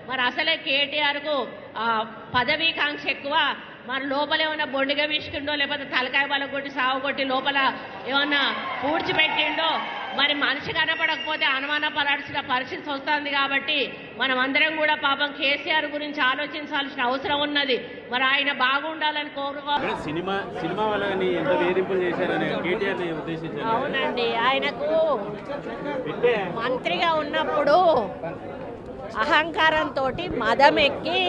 మరి అసలే కేటీఆర్కు పదవీకాంక్ష ఎక్కువ. మరి లోపల ఏమన్నా బొండిగా విసుకుండో లేకపోతే తలకాయ బల కొట్టి సాగు కొట్టి లోపల ఏమన్నా పూడ్చిపెట్టిండో మరి మనిషి కనపడకపోతే అనుమానపడాల్సిన పరిస్థితి వస్తుంది. కాబట్టి మనం అందరం కూడా పాపం కేసీఆర్ గురించి ఆలోచించాల్సిన అవసరం ఉన్నది. మరి ఆయన బాగుండాలని కోరుకోవాలి. అవునండి, ఆయనకు మంత్రిగా ఉన్నప్పుడు అహంకారంతో మదం ఎక్కి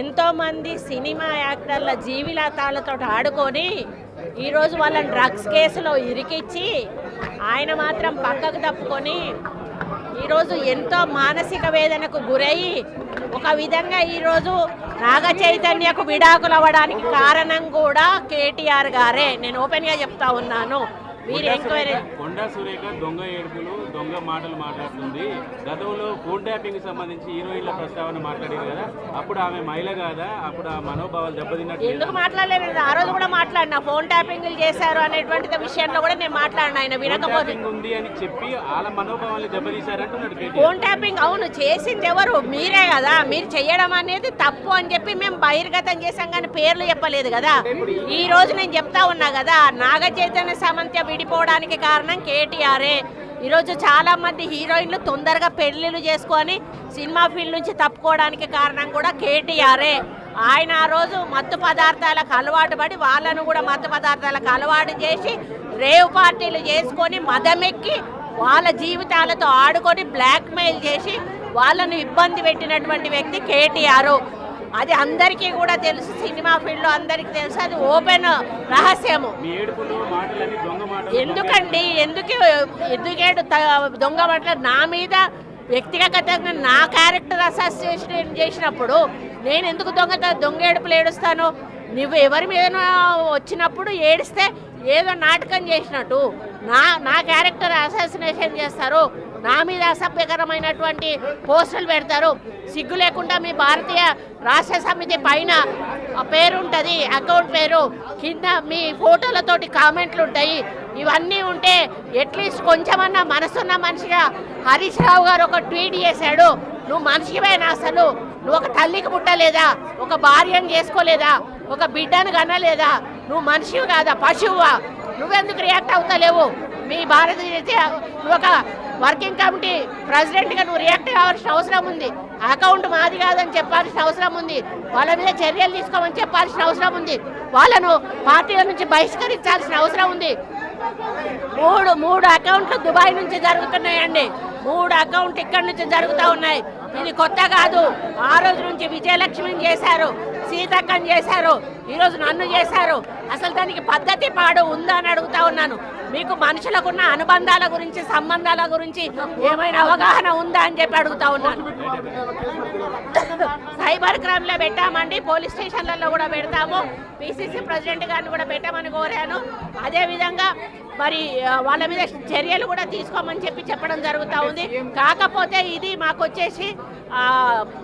ఎంతోమంది సినిమా యాక్టర్ల జీవితాలతో ఆడుకొని ఈరోజు వాళ్ళని డ్రగ్స్ కేసులో ఇరికిచ్చి ఆయన మాత్రం పక్కకు తప్పుకొని ఈరోజు ఎంతో మానసిక వేదనకు గురయ్యి ఒక విధంగా ఈరోజు నాగ చైతన్యకు విడాకులు అవ్వడానికి కారణం కూడా కేటీఆర్ గారే. నేను ఓపెన్గా చెప్తా ఉన్నాను. కొండా సురేఖ దొంగ ఏడుపులు దొంగ మాటలు మాట్లాడుతుంది. గతంలో ఫోన్ ట్యాపింగ్ సంబంధించి హీరోయిన్ల ప్రస్తావన మాట్లాడారు కదా, అప్పుడు ఆమె మహిళ కాదా? అప్పుడు ఆ మనోభావాలు దెబ్బతిన్నట్టు ఎందుకు మాట్లాడలేదు? ఆ రోజు కూడా మాట్లాడినా ఫోన్ ట్యాపింగ్లు చేశారు అనేటువంటి విషయంలో కూడా నేను మాట్లాడినా. ఆయన వినకపోతే ఉంది అని చెప్పి వాళ్ళ మనోభావాలు దెబ్బతీశారంటున్నాడు. ఫోన్ ట్యాపింగ్ అవును చేసింది ఎవరు? మీరే కదా. మీరు చేయడం అనేది తప్పు అని చెప్పి మేము బహిర్గతం చేశాం కానీ పేర్లు చెప్పలేదు కదా. ఈ రోజు నేను చెప్తా ఉన్నా కదా, నాగ చైతన్య సమంత విడిపోవడానికి కారణం కేటీఆరే. ఈరోజు చాలా మంది హీరోయిన్లు తొందరగా పెళ్లిళ్ళు చేసుకొని సినిమా ఫీల్డ్ నుంచి తప్పుకోవడానికి కారణం కూడా కేటీఆరే. ఆయన ఆ రోజు మత్తు పదార్థాలకు అలవాటు పడి వాళ్ళను కూడా మత్తు పదార్థాలకు అలవాటు చేసి రేవ్ పార్టీలు చేసుకొని మదమెక్కి వాళ్ళ జీవితాలతో ఆడుకొని బ్లాక్మెయిల్ చేసి వాళ్ళను ఇబ్బంది పెట్టినటువంటి వ్యక్తి కేటీఆర్. అది అందరికీ కూడా తెలుసు, సినిమా ఫీల్డ్లో అందరికీ తెలుసు, అది ఓపెన్ రహస్యము. ఎందుకండి ఎందుకేడు దొంగ మాటలు నా మీద వ్యక్తిగతంగా నా క్యారెక్టర్ అసోసియేషన్ చేసినప్పుడు నేను ఎందుకు దొంగ ఏడుపులు ఏడుస్తాను? నువ్వు ఎవరి మీద వచ్చినప్పుడు ఏడిస్తే ఏదో నాటకం చేసినట్టు నా క్యారెక్టర్ అసాసినేషన్ చేస్తారు, నా మీద అసభ్యకరమైనటువంటి పోస్టులు పెడతారు. సిగ్గు లేకుండా మీ భారతీయ రాష్ట్ర సమితి పైన పేరు ఉంటుంది, అకౌంట్ పేరు, కింద మీ ఫోటోలతోటి కామెంట్లు ఉంటాయి. ఇవన్నీ ఉంటే అట్లీస్ట్ కొంచెమన్నా మనసున్న మనిషిగా హరీష్ రావు గారు ఒక ట్వీట్ చేశాడు, నువ్వు మనిషివేనా? అసలు నువ్వు ఒక తల్లికి పుట్టలేదా? ఒక భార్యను చేసుకోలేదా? ఒక బిడ్డను కనలేదా? నువ్వు మనిషివి కాదా? పశువువా? నువ్వెందుకు రియాక్ట్ అవుతలేవు? మీ భారతీయ నువ్వు ఒక వర్కింగ్ కమిటీ ప్రెసిడెంట్గా నువ్వు రియాక్ట్ కావాల్సిన అవసరం ఉంది. అకౌంట్ మాది కాదని చెప్పాల్సిన అవసరం ఉంది. వాళ్ళ మీద చర్యలు తీసుకోమని చెప్పాల్సిన అవసరం ఉంది. వాళ్ళను పార్టీల నుంచి బహిష్కరించాల్సిన అవసరం ఉంది. మూడు అకౌంట్లు దుబాయ్ నుంచి జరుగుతున్నాయండి. 3 అకౌంట్లు ఇక్కడి నుంచి జరుగుతూ ఉన్నాయి. ఇది కొత్త కాదు. ఆ రోజు నుంచి విజయలక్ష్మిని చేశారు, సీతక్కని చేశారు, ఈరోజు నన్ను చేశారు. అసలు దానికి పద్ధతి పాడు ఉందా అని అడుగుతా ఉన్నాను. మీకు మనుషులకున్న అనుబంధాల గురించి, సంబంధాల గురించి ఏమైనా అవగాహన ఉందా అని చెప్పి అడుగుతా ఉన్నాను. సైబర్ క్రైమ్లో పెట్టామండి, పోలీస్ స్టేషన్లలో కూడా పెడతాము. పిసిసి ప్రెసిడెంట్ గారిని కూడా పెట్టామని కోరాను. అదేవిధంగా మరి వాళ్ళ మీద చర్యలు కూడా తీసుకోమని చెప్పడం జరుగుతూ ఉంది. కాకపోతే ఇది మాకు వచ్చేసి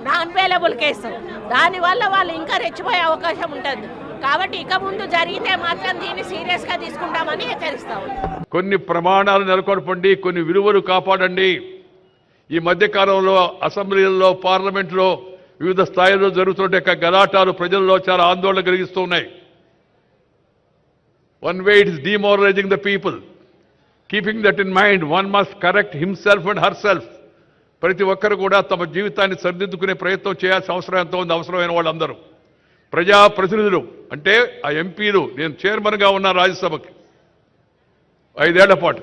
నాన్ అవైలబుల్ కేసు, దానివల్ల వాళ్ళు ఇంకా రెచ్చిపోయే అవకాశం ఉంటుంది. కాబట్టి ఇక ముందు జరిగితే మాత్రం దీన్ని సీరియస్గా తీసుకుంటామని హెచ్చరిస్తాము. కొన్ని ప్రమాణాలు నెలకొల్పండి, కొన్ని విలువలు కాపాడండి. ఈ మధ్యకాలంలో అసెంబ్లీలలో, పార్లమెంట్లో వివిధ స్థాయిల్లో జరుగుతుంటే గలాటాలు ప్రజల్లో చాలా ఆందోళన కలిగిస్తూ ఉన్నాయి. One way it is demoralizing the people. Keeping that in mind, one must correct himself and herself. ప్రతి ఒక్కరు కూడా తమ జీవితాన్ని సరిదిద్దుకునే ప్రయత్నం చేయాల్సిన అవసరం ఎంతో ఉంది. అవసరమైన వాళ్ళందరూ ప్రజాప్రతినిధులు అంటే ఆ ఎంపీలు. నేను చైర్మన్గా ఉన్నా రాజ్యసభకి 5 ఏళ్ల పాటు,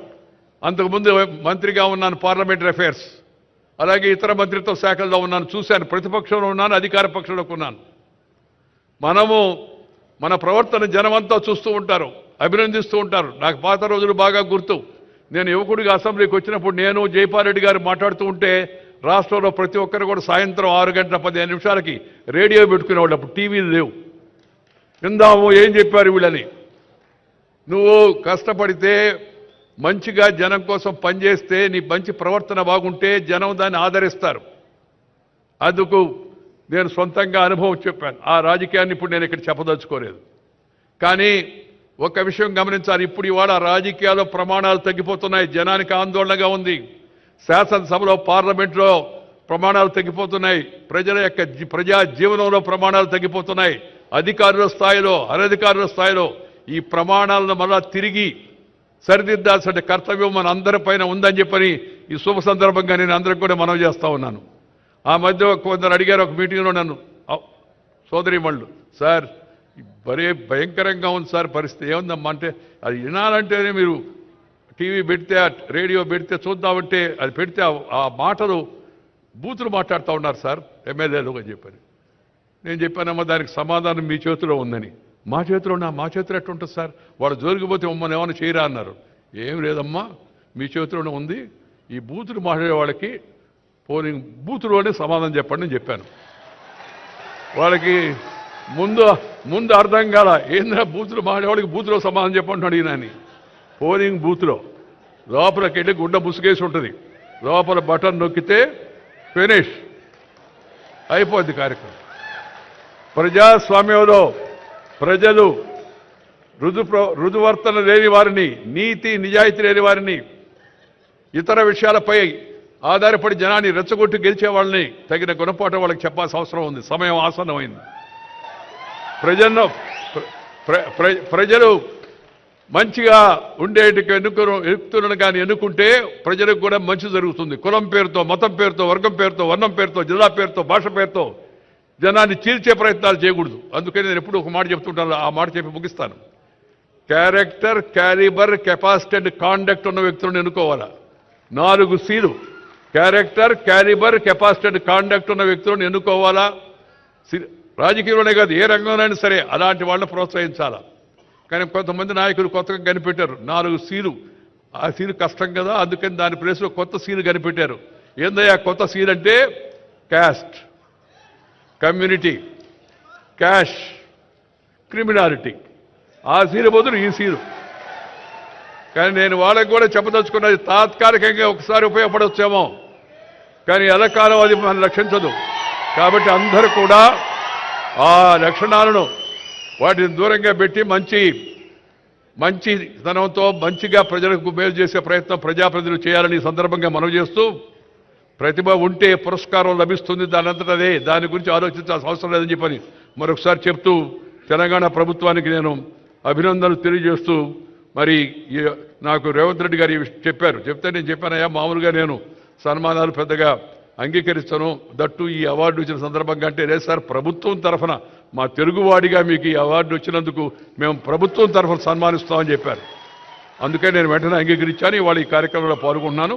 అంతకుముందు మంత్రిగా ఉన్నాను పార్లమెంటరీ అఫైర్స్, అలాగే ఇతర మంత్రిత్వ శాఖల్లో ఉన్నాను, చూశాను. ప్రతిపక్షంలో ఉన్నాను, అధికార పక్షంలోకి ఉన్నాను. మన ప్రవర్తన జనమంతా చూస్తూ ఉంటారు, అభినందిస్తూ ఉంటారు. నాకు పాత రోజులు బాగా గుర్తు. నేను యువకుడిగా అసెంబ్లీకి వచ్చినప్పుడు నేను జైపాల్రెడ్డి గారు మాట్లాడుతూ ఉంటే రాష్ట్రంలో ప్రతి ఒక్కరు కూడా సాయంత్రం 6 గంటల 15 నిమిషాలకి రేడియో పెట్టుకునేవాళ్ళు. అప్పుడు టీవీలు లేవు. విందాము ఏం చెప్పారు వీళ్ళని. నువ్వు కష్టపడితే, మంచిగా జనం కోసం పనిచేస్తే, నీ మంచి ప్రవర్తన బాగుంటే జనం దాన్ని ఆదరిస్తారు. అందుకు నేను సొంతంగా అనుభవం చెప్పాను. ఆ రాజకీయాన్ని ఇప్పుడు నేను ఇక్కడ చెప్పదలుచుకోలేదు. కానీ ఒక విషయం గమనించాలి. ఇప్పుడు ఇవాళ రాజకీయాల్లో ప్రమాణాలు తగ్గిపోతున్నాయి. జనానికి ఆందోళనగా ఉంది. శాసనసభలో, పార్లమెంట్లో ప్రమాణాలు తగ్గిపోతున్నాయి, ప్రజల యొక్క ప్రజా జీవనంలో ప్రమాణాలు తగ్గిపోతున్నాయి, అధికారుల స్థాయిలో అనధికారుల స్థాయిలో ఈ ప్రమాణాలను మళ్ళా తిరిగి సరిదిద్దాల్సిన కర్తవ్యం మన అందరిపైన ఉందని చెప్పని ఈ శుభ సందర్భంగా నేను అందరికి కూడా మనవి చేస్తా ఉన్నాను. ఆ మధ్య కొందరు అడిగారు ఒక మీటింగ్లో నన్ను, సోదరిమణులు, సార్ భలే భయంకరంగా ఉంది సార్ పరిస్థితి, ఏముందమ్మా అంటే అది వినాలంటేనే మీరు టీవీ పెడితే రేడియో పెడితే చూద్దామంటే అది పెడితే ఆ మాటలు బూతులు మాట్లాడుతూ ఉన్నారు సార్ ఎమ్మెల్యేలు అని చెప్పారు. నేను చెప్పానమ్మా దానికి సమాధానం మీ చేతిలో ఉందని. మా చేతిలో ఎట్లుంటుంది సార్, వాళ్ళు జోలికిపోతే మమ్మల్ని ఏమైనా చేయరా అన్నారు. ఏం లేదమ్మా మీ చేతిలోనే ఉంది, ఈ బూతులు మాట్లాడే వాళ్ళకి పోలింగ్ బూతులోనే సమాధానం చెప్పండి అని చెప్పాను. వాళ్ళకి ముందు అర్థం కాల, ఏంద్రా బూతులు మాట్లాడేవాళ్ళకి బూతులో సమాధానం చెప్పండి అడిగినాని. పోలింగ్ బూత్లో లోపలికి వెళ్ళి గుడ్డ ముసుగేసి ఉంటుంది, లోపల బటన్ నొక్కితే ఫినిష్ అయిపోద్ది కార్యక్రమం. ప్రజాస్వామ్యంలో ప్రజలు రుజువర్తన లేని వారిని, నీతి నిజాయితీ లేని వారిని, ఇతర విషయాలపై ఆధారపడి జనాన్ని రెచ్చగొట్టి గెలిచే వాళ్ళని తగిన గుణపాఠం వాళ్ళకి చెప్పాల్సిన అవసరం ఉంది. సమయం ఆసన్నమైంది. ప్రజలు మంచిగా ఉండేటికి ఎన్నుకులను కానీ ఎన్నుకుంటే ప్రజలకు కూడా మంచి జరుగుతుంది. కులం పేరుతో, మతం పేరుతో, వర్గం పేరుతో, వర్ణం పేరుతో, జిల్లా పేరుతో, భాష పేరుతో జనాన్ని చీల్చే ప్రయత్నాలు చేయకూడదు. అందుకని నేను ఎప్పుడు ఒక మాట చెప్తుంటాను, ఆ మాట చెప్పి ముగిస్తాను. Character, calibre, capacity and conduct ఉన్న వ్యక్తులను ఎన్నుకోవాలా. 4 Cలు character, calibre, capacity and conduct ఉన్న వ్యక్తులను ఎన్నుకోవాలా. రాజకీయంలోనే కాదు ఏ రంగంలోనైనా సరే అలాంటి వాళ్ళని ప్రోత్సహించాలా. కానీ కొంతమంది నాయకులు కొత్తగా కనిపెట్టారు 4 Cలు. ఆ సీలు కష్టం కదా, అందుకని దాని ప్లేస్లో కొత్త సీలు కనిపెట్టారు. ఏందయ్యా కొత్త సీల్ అంటే? Caste, community, cash, criminality. ఆ సీలు బదులు ఈ సీలు. కానీ నేను వాళ్ళకి కూడా చెప్పదలుచుకున్నది, తాత్కాలికంగా ఒకసారి ఉపయోగపడవచ్చేమో, కానీ ఎల్లకాలం అది మనం రక్షించదు. కాబట్టి అందరూ కూడా ఆ లక్షణాలను వాటిని దూరంగా పెట్టి మంచి ధనంతో మంచిగా ప్రజలకు మేలు చేసే ప్రయత్నం ప్రజాప్రతినిధులు చేయాలని సందర్భంగా మనవి చేస్తూ, ప్రతిభ ఉంటే పురస్కారం లభిస్తుంది, దానంతటా అదే, దాని గురించి ఆలోచించాల్సిన అవసరం లేదని చెప్పని మరొకసారి చెప్తూ తెలంగాణ ప్రభుత్వానికి నేను అభినందనలు తెలియజేస్తూ, మరి నాకు రేవంత్ రెడ్డి గారు చెప్తే నేను చెప్పానయ్యా మామూలుగా నేను సన్మానాలు పెద్దగా అంగీకరిస్తాను, దట్టు ఈ అవార్డు వచ్చిన సందర్భంగా అంటే, లేదు సార్ ప్రభుత్వం తరఫున మా తెలుగువాడిగా మీకు ఈ అవార్డు వచ్చినందుకు మేము ప్రభుత్వం తరఫున సన్మానిస్తామని చెప్పారు. అందుకే నేను వెంటనే అంగీకరించాను. ఇవాళ ఈ కార్యక్రమంలో పాల్గొన్నాను.